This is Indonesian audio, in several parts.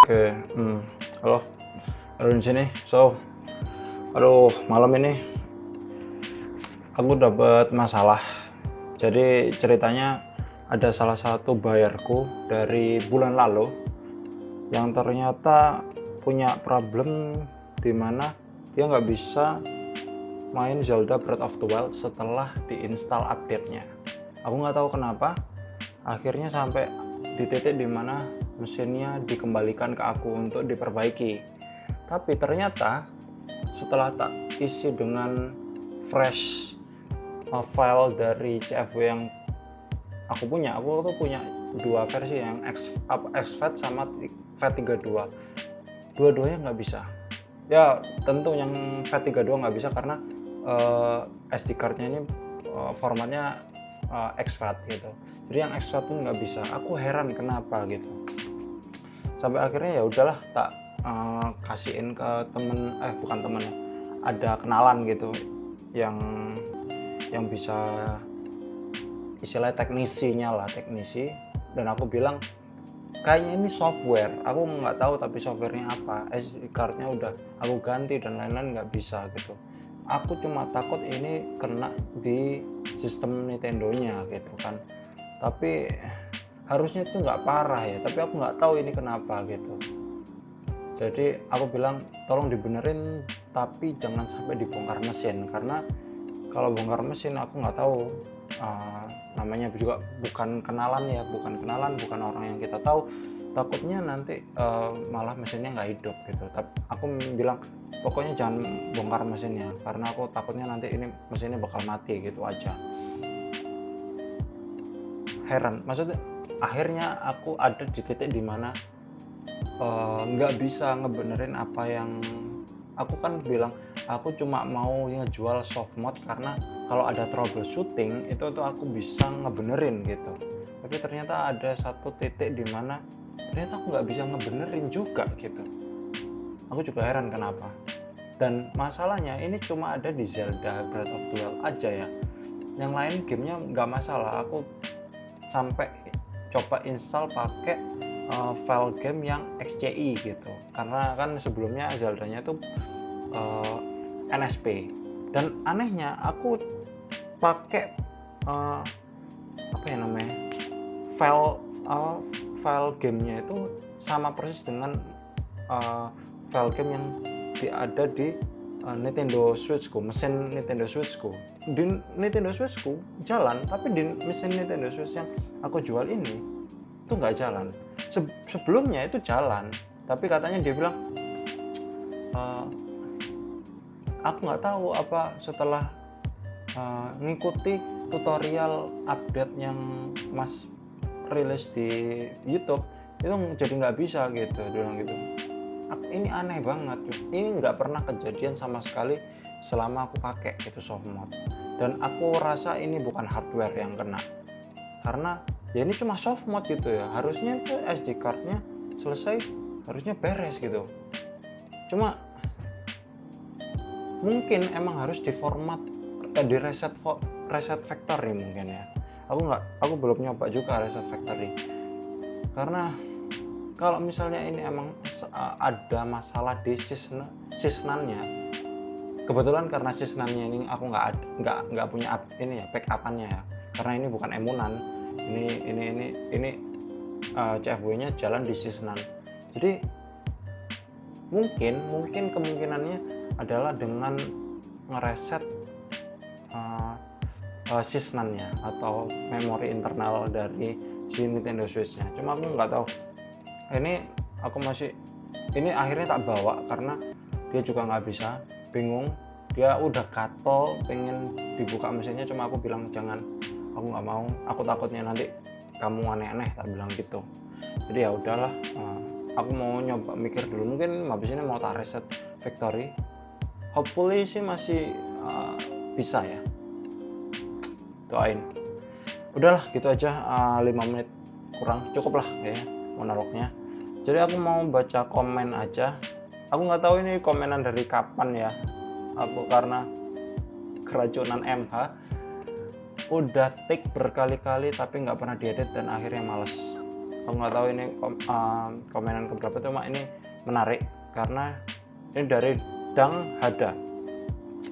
Oke, halo, halo di sini. Malam ini aku dapat masalah. Jadi ceritanya ada salah satu bayarku dari bulan lalu yang ternyata punya problem di mana dia nggak bisa main Zelda Breath of the Wild setelah diinstal update-nya. Aku nggak tahu kenapa, akhirnya sampai di titik dimana mesinnya dikembalikan ke aku untuk diperbaiki. Tapi ternyata setelah tak isi dengan fresh file dari CFW yang aku tuh punya dua versi, yang exFAT sama FAT32. Dua-duanya nggak bisa. Ya tentu yang FAT32 nggak bisa karena SD cardnya ini formatnya exFAT gitu. Jadi yang exFAT pun nggak bisa. Aku heran kenapa gitu. Sampai akhirnya ya udahlah, tak kasihin ke bukan temen ya, ada kenalan gitu yang bisa istilahnya teknisi, dan aku bilang kayaknya ini software, aku nggak tahu tapi softwarenya apa, SD cardnya udah aku ganti dan lain-lain nggak bisa gitu. Aku cuma takut ini kena di sistem Nintendo-nya gitu kan, tapi harusnya itu nggak parah ya, tapi aku nggak tahu ini kenapa gitu. Jadi aku bilang tolong dibenerin tapi jangan sampai dibongkar mesin, karena kalau bongkar mesin aku nggak tahu, namanya juga bukan kenalan, bukan orang yang kita tahu, takutnya nanti malah mesinnya nggak hidup gitu. Tapi aku bilang pokoknya jangan bongkar mesinnya karena aku takutnya nanti ini mesinnya bakal mati gitu aja. Heran, maksudnya akhirnya aku ada di titik dimana nggak bisa ngebenerin apa yang aku kan bilang. Aku cuma mau ngejual soft mod karena kalau ada troubleshooting itu tuh aku bisa ngebenerin gitu. Tapi ternyata ada satu titik dimana ternyata aku nggak bisa ngebenerin juga gitu. Aku juga heran kenapa. Dan masalahnya ini cuma ada di Zelda Breath of the Wild aja ya. Yang lain gamenya nggak masalah. Aku sampai coba install pakai file game yang XCI gitu, karena kan sebelumnya Zelda-nya tuh NSP, dan anehnya aku pakai apa ya namanya, file gamenya itu sama persis dengan file game yang ada di Nintendo Switchku, mesin Nintendo Switchku. Di Nintendo Switchku jalan, tapi di mesin Nintendo Switch yang aku jual ini itu nggak jalan. Sebelumnya itu jalan, tapi katanya dia bilang aku nggak tahu apa setelah ngikuti tutorial update yang Mas rilis di YouTube itu jadi nggak bisa gitu, dia bilang gitu. Ini aneh banget, ini nggak pernah kejadian sama sekali selama aku pakai gitu soft mod, dan aku rasa ini bukan hardware yang kena, karena ya ini cuma soft mod gitu ya, harusnya tuh SD cardnya selesai, harusnya beres gitu. Cuma mungkin emang harus diformat, di reset factory mungkin ya. Aku belum nyoba juga reset factory, karena kalau misalnya ini emang ada masalah di sysnannya, kebetulan karena sysnannya ini aku nggak punya backupannya ya, karena ini bukan emunan, ini CFW-nya jalan di sysnan. Jadi mungkin kemungkinannya adalah dengan ngereset sysnannya atau memori internal dari si Nintendo Switch-nya. Cuma aku nggak tahu. Ini akhirnya tak bawa karena dia juga nggak bisa, bingung. Dia udah gatel pengen dibuka mesinnya, cuma aku bilang jangan, aku nggak mau, aku takutnya nanti kamu aneh-aneh, tak bilang gitu. Jadi ya udahlah, aku mau nyoba mikir dulu, mungkin habis ini mau tak reset factory, hopefully sih masih bisa ya, doain. Udahlah gitu aja, 5 menit kurang cukup lah ya monolognya. Jadi aku mau baca komen aja. Aku nggak tahu ini komenan dari kapan ya. Aku karena keracunan MH udah take berkali-kali tapi nggak pernah diedit dan akhirnya males. Aku nggak tahu ini komenan keberapa, cuma ini menarik karena ini dari Dang Hada.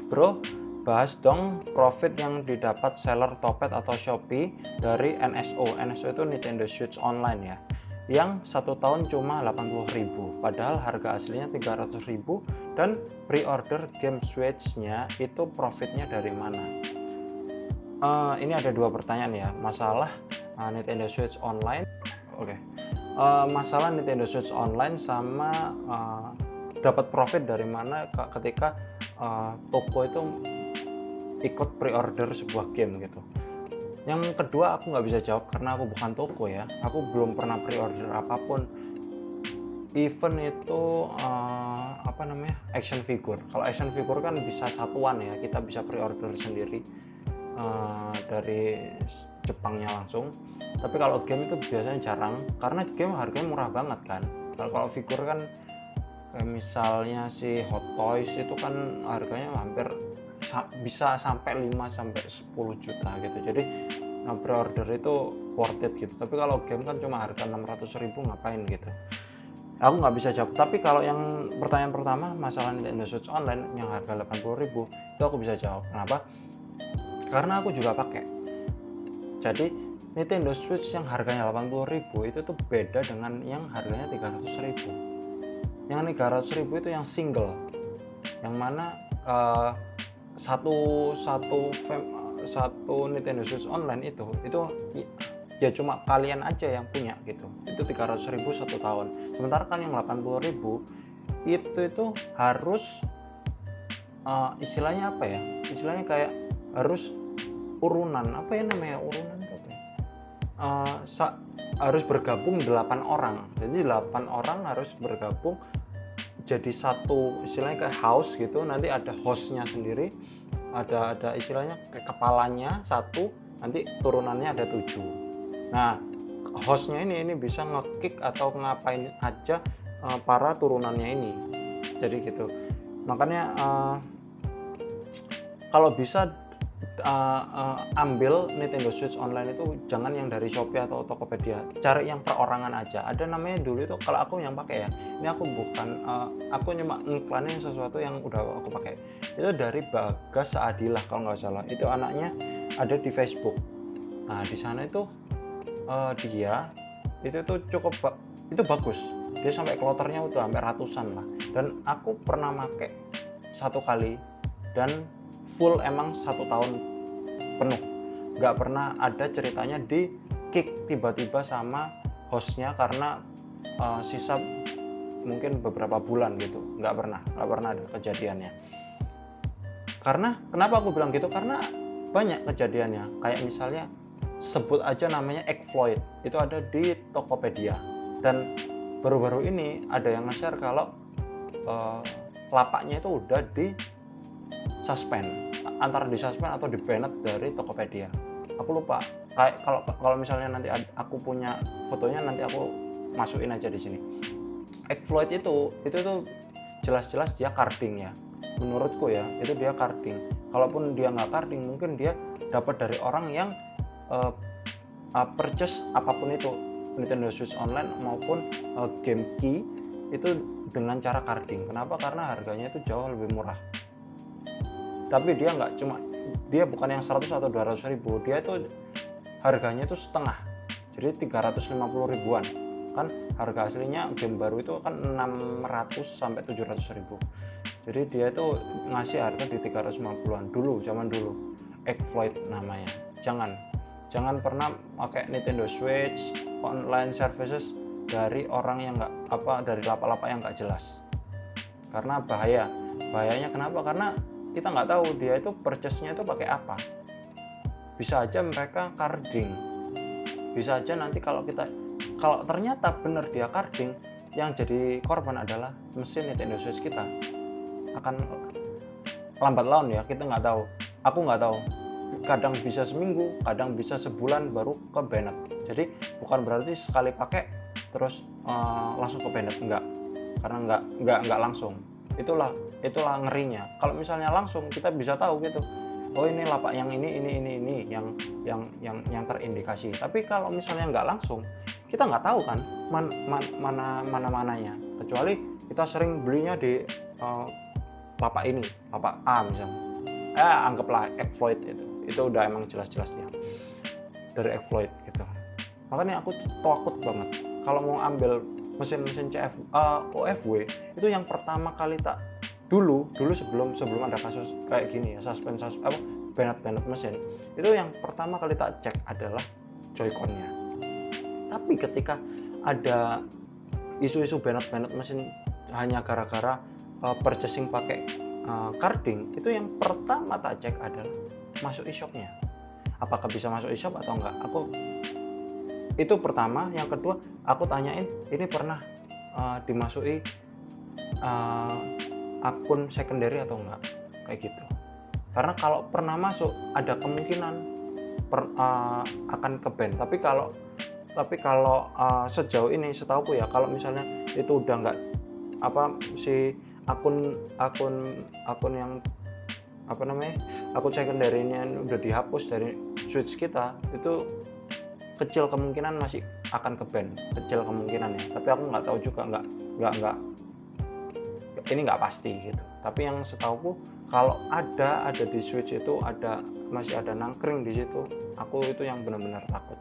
Bro, bahas dong profit yang didapat seller Topet atau Shopee dari NSO. NSO itu Nintendo Switch Online ya, yang 1 tahun cuma 80.000, padahal harga aslinya 300.000, dan pre-order game Switch-nya itu profitnya dari mana? Ini ada 2 pertanyaan ya, masalah Nintendo Switch Online. Oke. Masalah Nintendo Switch Online sama dapat profit dari mana ketika toko itu ikut pre-order sebuah game gitu. Yang kedua aku nggak bisa jawab karena aku bukan toko ya, aku belum pernah pre-order apapun, even itu action figure. Kalau action figure kan bisa satuan ya, kita bisa pre-order sendiri dari Jepangnya langsung. Tapi kalau game itu biasanya jarang karena game harganya murah banget kan. Kalau figur kan kayak misalnya si Hot Toys itu kan harganya hampir bisa sampai 5-10 juta gitu. Jadi pre-order itu worth it gitu. Tapi kalau game kan cuma harga 600.000, ngapain gitu. Aku nggak bisa jawab. Tapi kalau yang pertanyaan pertama masalah Nintendo Switch Online yang harga 80.000 itu aku bisa jawab. Kenapa? Karena aku juga pakai. Jadi Nintendo Switch yang harganya 80.000 itu tuh beda dengan yang harganya 300.000. Yang 300.000 itu yang single, yang mana satu Nintendo Switch Online itu ya cuma kalian aja yang punya gitu. Itu 300.000 1 tahun. Sementara kan yang 80.000 itu harus istilahnya apa ya? Istilahnya kayak harus urunan, apa ya namanya, urunan itu apa ya? Harus bergabung 8 orang. Jadi 8 orang harus bergabung jadi satu, istilahnya kayak house gitu. Nanti ada hostnya sendiri, ada istilahnya kayak kepalanya satu, nanti turunannya ada 7. Nah, hostnya ini bisa ngekick atau ngapain aja para turunannya ini. Jadi gitu. Makanya kalau bisa ambil Nintendo Switch Online itu jangan yang dari Shopee atau Tokopedia, cari yang perorangan aja. Ada namanya dulu itu, kalau aku yang pakai ya, ini aku bukan aku cuma ngiklanin sesuatu yang udah aku pakai. Itu dari Bagas Saadilah kalau nggak salah, itu anaknya ada di Facebook. Nah di sana itu dia itu tuh cukup itu bagus, dia sampai kloternya udah sampai ratusan lah, dan aku pernah pakai 1 kali dan full emang 1 tahun penuh, nggak pernah ada ceritanya di kick tiba-tiba sama hostnya karena sisa mungkin beberapa bulan gitu, nggak pernah ada kejadiannya. Karena kenapa aku bilang gitu, karena banyak kejadiannya, kayak misalnya sebut aja namanya Ekfloid, itu ada di Tokopedia, dan baru-baru ini ada yang nge-share kalau lapaknya itu udah di suspend, antara di suspend atau di banned dari Tokopedia. Aku lupa. Kayak kalau misalnya nanti aku punya fotonya, nanti aku masukin aja di sini. Ekfloid itu jelas-jelas dia carding ya. Menurutku ya, itu dia carding. Kalaupun dia nggak carding, mungkin dia dapat dari orang yang purchase apapun itu, Nintendo Switch Online maupun game key itu dengan cara carding. Kenapa? Karena harganya itu jauh lebih murah. Tapi dia bukan yang 100 atau 200.000, dia itu harganya itu setengah, jadi 350.000-an. Kan harga aslinya game baru itu kan 600 sampai 700.000. Jadi dia itu ngasih harga di 350-an dulu, zaman dulu. Ekfloid namanya. Jangan pernah pakai Nintendo Switch online services dari orang yang dari lapak-lapak yang nggak jelas. Karena bahayanya kenapa? Karena kita nggak tahu dia itu purchase-nya itu pakai apa. Bisa aja mereka carding, bisa aja nanti kalau ternyata benar dia carding, yang jadi korban adalah mesin Nintendo Switch kita. Akan lambat laun ya, kita nggak tahu, aku nggak tahu, kadang bisa seminggu, kadang bisa sebulan baru ke banned. Jadi bukan berarti sekali pakai terus langsung ke banned, enggak, karena nggak langsung. Itulah ngerinya. Kalau misalnya langsung, kita bisa tahu gitu, oh ini lapak yang ini yang terindikasi. Tapi kalau misalnya nggak langsung, kita nggak tahu kan mana-mananya, kecuali kita sering belinya di lapak ini, lapak A misalnya. Anggaplah exploit itu udah emang jelas-jelas ya dari exploit gitu. Makanya aku takut banget kalau mau ambil mesin OFW itu yang pertama kali dulu sebelum ada kasus kayak gini ya, banet mesin, itu yang pertama kali tak cek adalah joyconnya. Tapi ketika ada isu-isu banet mesin hanya gara-gara purchasing pakai carding, itu yang pertama tak cek adalah masuk e-shopnya, apakah bisa masuk e-shop atau enggak. Itu pertama. Yang kedua, aku tanyain ini pernah dimasuki akun secondary atau enggak, kayak gitu. Karena kalau pernah masuk ada kemungkinan akan ke-ban. Tapi kalau sejauh ini setahuku ya, kalau misalnya itu udah enggak si akun yang akun secondary-nya udah dihapus dari switch kita, itu kecil kemungkinan masih akan ke-ban, kecil kemungkinan ya. Tapi aku nggak tahu juga, nggak ini nggak pasti gitu. Tapi yang setahuku kalau ada di switch itu masih ada nangkring di situ, aku itu yang benar-benar takut.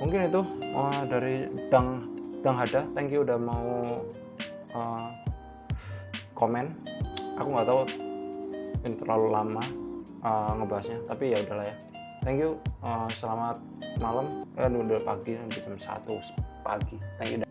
Mungkin itu dari Dang Hada. Thank you udah mau komen. Aku nggak tahu ini terlalu lama ngebahasnya, tapi ya udahlah ya. Thank you, selamat malam, udah pagi, jam 1 pagi. Thank you.